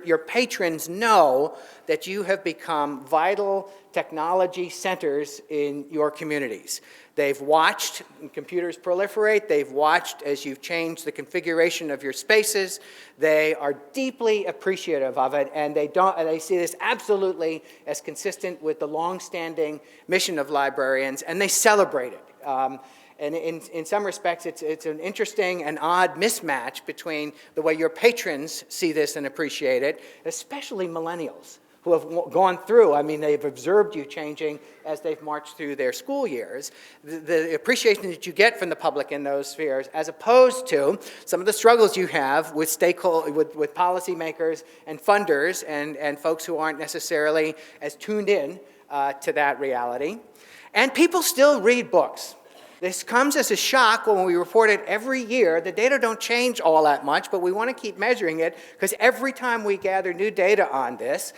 your patrons know that you have become vital technology centers in your communities. They've watched computers proliferate. They've watched as you've changed the configuration of your spaces. They are deeply appreciative of it, and they see this absolutely as consistent with the long-standing mission of librarians, and they celebrate it. And in some respects, it's an interesting and odd mismatch between the way your patrons see this and appreciate it, especially millennials who have gone through, I mean, they've observed you changing as they've marched through their school years, the appreciation that you get from the public in those spheres, as opposed to some of the struggles you have with with policymakers and funders and folks who aren't necessarily as tuned in to that reality. And people still read books. This comes as a shock when we report it every year. The data don't change all that much, but we want to keep measuring it because every time we gather new data on this,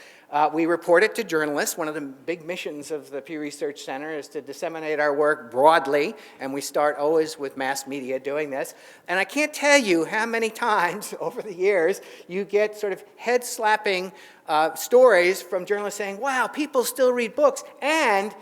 we report it to journalists. One of the big missions of the Pew Research Center is to disseminate our work broadly, and we start always with mass media doing this. And I can't tell you how many times over the years you get sort of head-slapping stories from journalists saying, wow, people still read books, and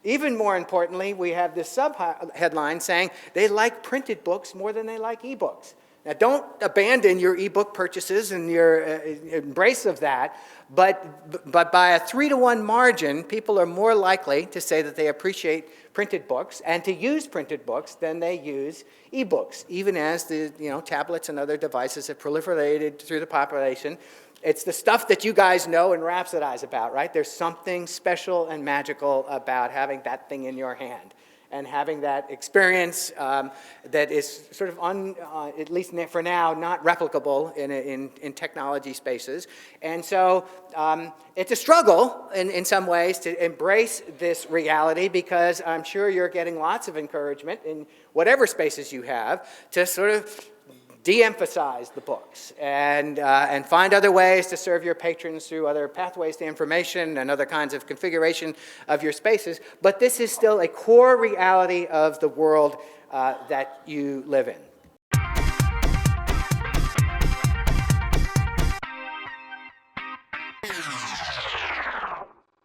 even more importantly, we have this sub-headline saying they like printed books more than they like ebooks. Now, don't abandon your ebook purchases and your embrace of that, but by a 3-to-1 margin, people are more likely to say that they appreciate printed books and to use printed books than they use ebooks, even as the tablets and other devices have proliferated through the population. It's the stuff that you guys know and rhapsodize about, right? There's something special and magical about having that thing in your hand and having that experience that is sort of, at least for now, not replicable in technology spaces. And so it's a struggle in some ways to embrace this reality, because I'm sure you're getting lots of encouragement in whatever spaces you have to sort of de-emphasize the books and find other ways to serve your patrons through other pathways to information and other kinds of configuration of your spaces. But this is still a core reality of the world that you live in.